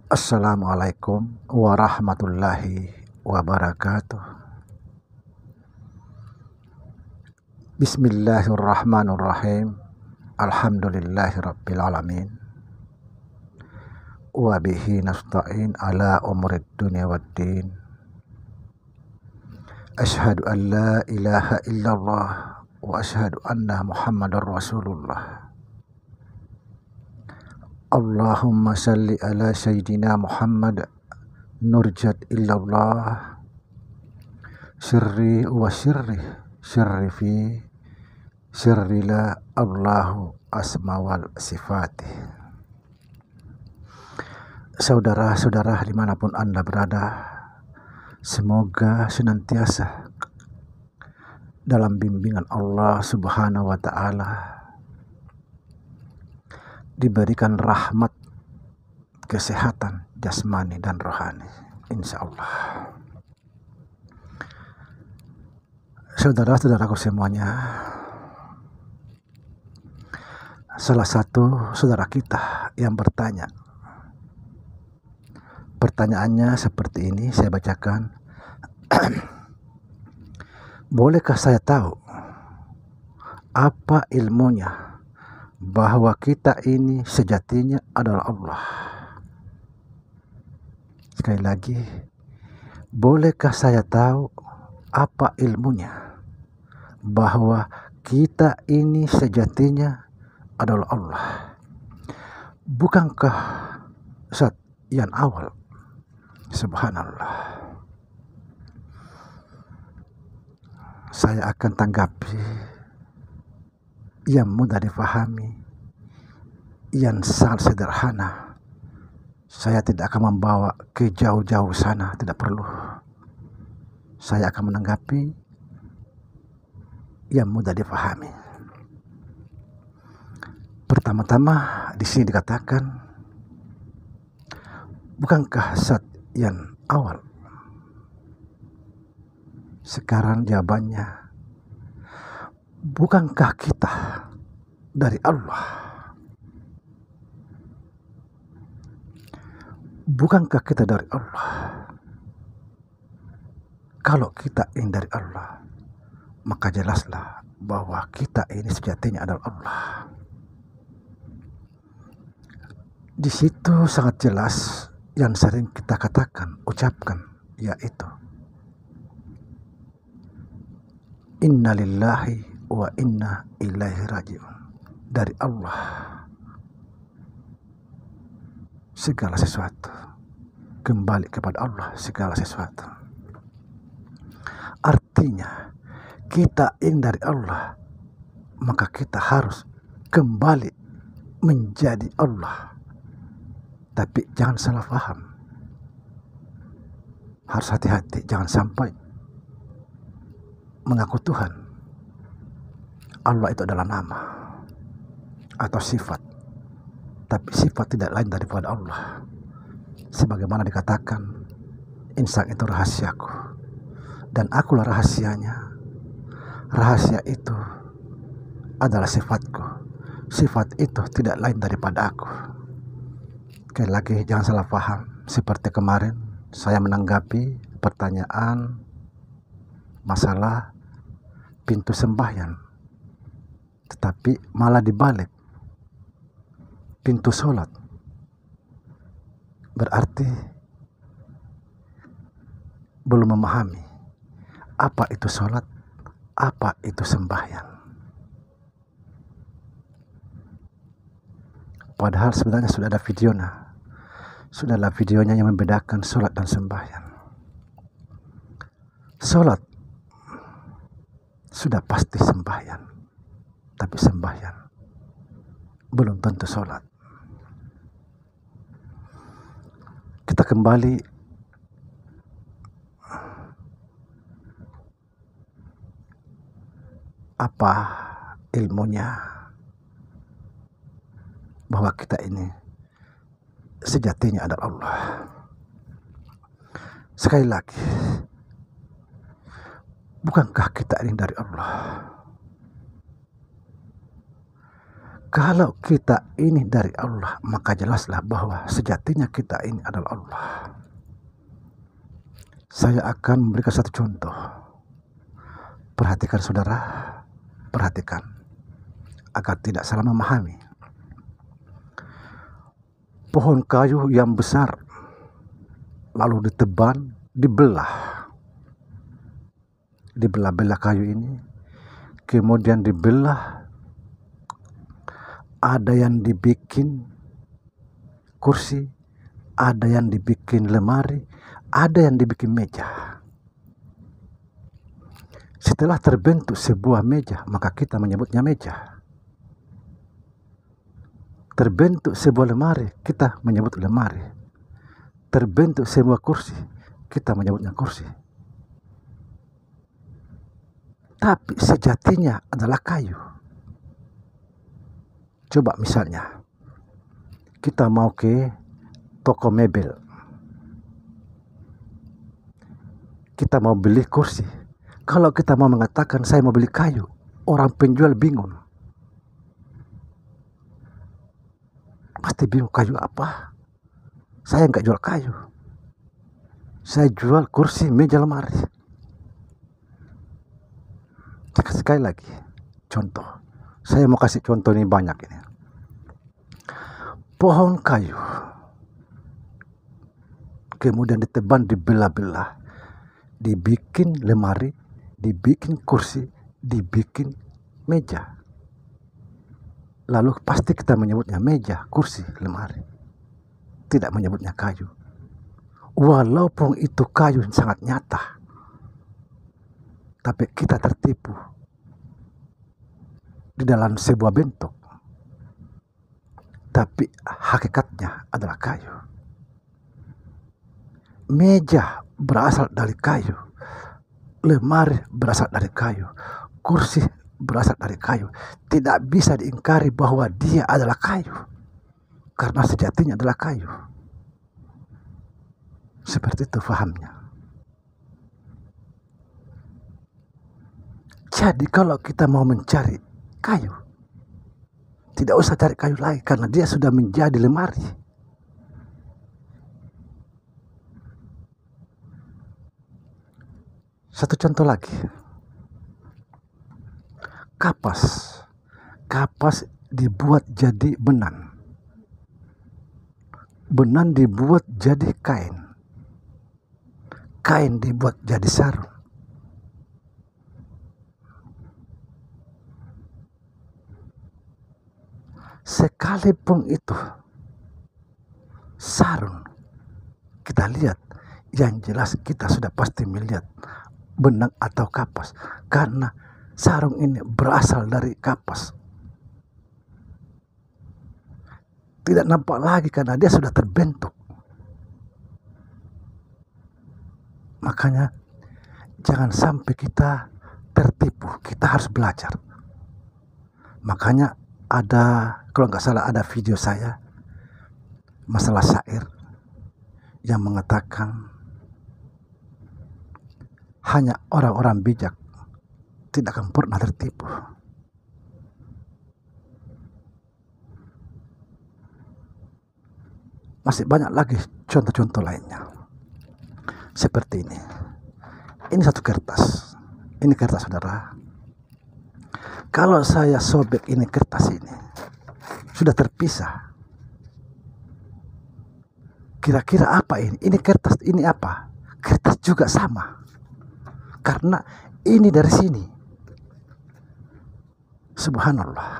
Assalamualaikum warahmatullahi wabarakatuh. Bismillahirrahmanirrahim. Alhamdulillahirabbil alamin. Wa bihi nasta'in ala umurid dunya waddin. Asyhadu an la ilaha illallah wa asyhadu anna Muhammadar Rasulullah. Allahumma salli ala sayyidina Muhammad nurjat illallah sirri wa sirri fi sirri la Allahu asma wal sifati. Saudara-saudara dimanapun Anda berada, semoga senantiasa dalam bimbingan Allah Subhanahu wa ta'ala, diberikan rahmat, kesehatan jasmani dan rohani, insya Allah. Saudara-saudaraku semuanya, salah satu saudara kita yang bertanya, pertanyaannya seperti ini, saya bacakan. Bolehkah saya tahu apa ilmunya bahwa kita ini sejatinya adalah Allah? Sekali lagi, bolehkah saya tahu apa ilmunya bahwa kita ini sejatinya adalah Allah? Bukankah Zat yang awal? Subhanallah. Saya akan tanggapi yang mudah difahami, yang sangat sederhana. Saya tidak akan membawa ke jauh-jauh sana, tidak perlu. Saya akan menanggapi yang mudah difahami. Pertama-tama di sini dikatakan, bukankah Zat yang awal? Sekarang jawabannya, bukankah kita dari Allah? Bukankah kita dari Allah? Kalau kita ini dari Allah, maka jelaslah bahwa kita ini sejatinya adalah Allah. Di situ sangat jelas yang sering kita katakan, ucapkan, yaitu Inna lillahi wa inna ilaihi raji'un. Dari Allah segala sesuatu, kembali kepada Allah segala sesuatu. Artinya kita ini dari Allah, maka kita harus kembali menjadi Allah. Tapi jangan salah paham, harus hati-hati, jangan sampai mengaku Tuhan. Allah itu adalah nama atau sifat, tapi sifat tidak lain daripada Allah. Sebagaimana dikatakan, insan itu rahasiaku dan akulah rahasianya. Rahasia itu adalah sifatku. Sifat itu tidak lain daripada aku. Sekali lagi, jangan salah paham. Seperti kemarin saya menanggapi pertanyaan masalah pintu sembahyang, tetapi malah dibalik, pintu sholat. Berarti belum memahami apa itu sholat, apa itu sembahyang. Padahal sebenarnya sudah ada videonya yang membedakan sholat dan sembahyang. Sholat sudah pasti sembahyang, tapi sembahyang belum tentu sholat. Kita kembali apa ilmunya bahwa kita ini sejatinya adalah Allah. Sekali lagi, bukankah kita ini dari Allah? Kalau kita ini dari Allah, maka jelaslah bahwa sejatinya kita ini adalah Allah. Saya akan memberikan satu contoh. Perhatikan saudara, perhatikan agar tidak salah memahami. Pohon kayu yang besar lalu diteban, dibelah kayu ini, kemudian dibelah. Ada yang dibikin kursi, ada yang dibikin lemari, ada yang dibikin meja. Setelah terbentuk sebuah meja, maka kita menyebutnya meja. Terbentuk sebuah lemari, kita menyebut lemari. Terbentuk sebuah kursi, kita menyebutnya kursi. Tapi sejatinya adalah kayu. Coba misalnya, kita mau ke toko mebel. Kita mau beli kursi. Kalau kita mau mengatakan saya mau beli kayu, orang penjual bingung. Pasti bingung, kayu apa? Saya nggak jual kayu. Saya jual kursi, meja, lemari. Sekali lagi, contoh. Saya mau kasih contoh ini banyak ini. Pohon kayu, kemudian diteban, dibelah-belah, dibikin lemari, dibikin kursi, dibikin meja. Lalu pasti kita menyebutnya meja, kursi, lemari. Tidak menyebutnya kayu. Walaupun itu kayu yang sangat nyata, tapi kita tertipu di dalam sebuah bentuk. Tapi hakikatnya adalah kayu. Meja berasal dari kayu, lemari berasal dari kayu, kursi berasal dari kayu. Tidak bisa diingkari bahwa dia adalah kayu, karena sejatinya adalah kayu. Seperti itu fahamnya. Jadi kalau kita mau mencari kayu, tidak usah cari kayu lagi, karena dia sudah menjadi lemari. Satu contoh lagi. Kapas dibuat jadi benang. Benang dibuat jadi kain. Kain dibuat jadi sarung. Sekalipun itu sarung, kita lihat, yang jelas kita sudah pasti melihat benang atau kapas, karena sarung ini berasal dari kapas. Tidak nampak lagi karena dia sudah terbentuk. Makanya jangan sampai kita tertipu, kita harus belajar. Makanya ada, kalau nggak salah ada video saya masalah syair yang mengatakan hanya orang-orang bijak tidak akan pernah tertipu. Masih banyak lagi contoh-contoh lainnya. Seperti ini. Ini satu kertas. Ini kertas saudara. Kalau saya sobek ini kertas ini, sudah terpisah. Kira-kira apa ini? Ini kertas, ini apa? Kertas juga sama. Karena ini dari sini. Subhanallah.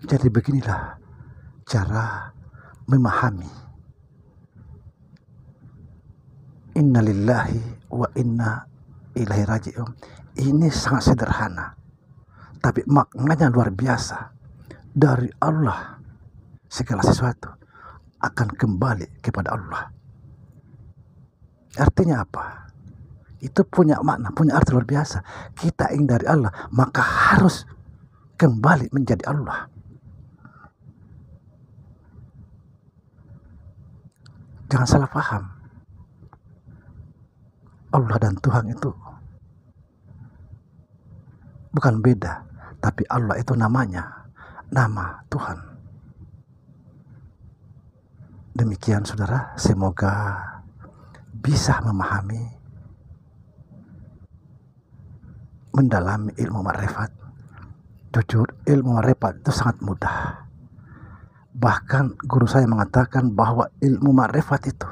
Jadi beginilah cara memahami. Inna lillahi wa inna ilaihi raji'un. Ini sangat sederhana, tapi maknanya luar biasa. Dari Allah segala sesuatu akan kembali kepada Allah. Artinya apa? Itu punya makna, punya arti luar biasa. Kita ingin dari Allah, maka harus kembali menjadi Allah. Jangan salah paham. Allah dan Tuhan itu bukan beda, Tapi Allah itu namanya, nama Tuhan. Demikian saudara, semoga bisa memahami, mendalami ilmu ma'rifat. Jujur, ilmu ma'rifat itu sangat mudah. Bahkan guru saya mengatakan bahwa ilmu ma'rifat itu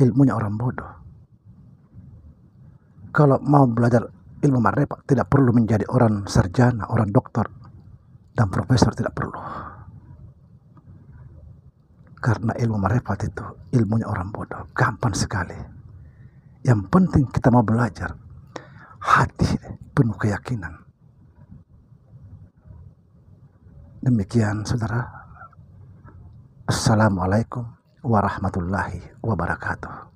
ilmunya orang bodoh. Kalau mau belajar ilmu ma'rifat tidak perlu menjadi orang sarjana, orang dokter, dan profesor, tidak perlu. Karena ilmu ma'rifat itu ilmunya orang bodoh, gampang sekali. Yang penting kita mau belajar, hati penuh keyakinan. Demikian saudara. Assalamualaikum warahmatullahi wabarakatuh.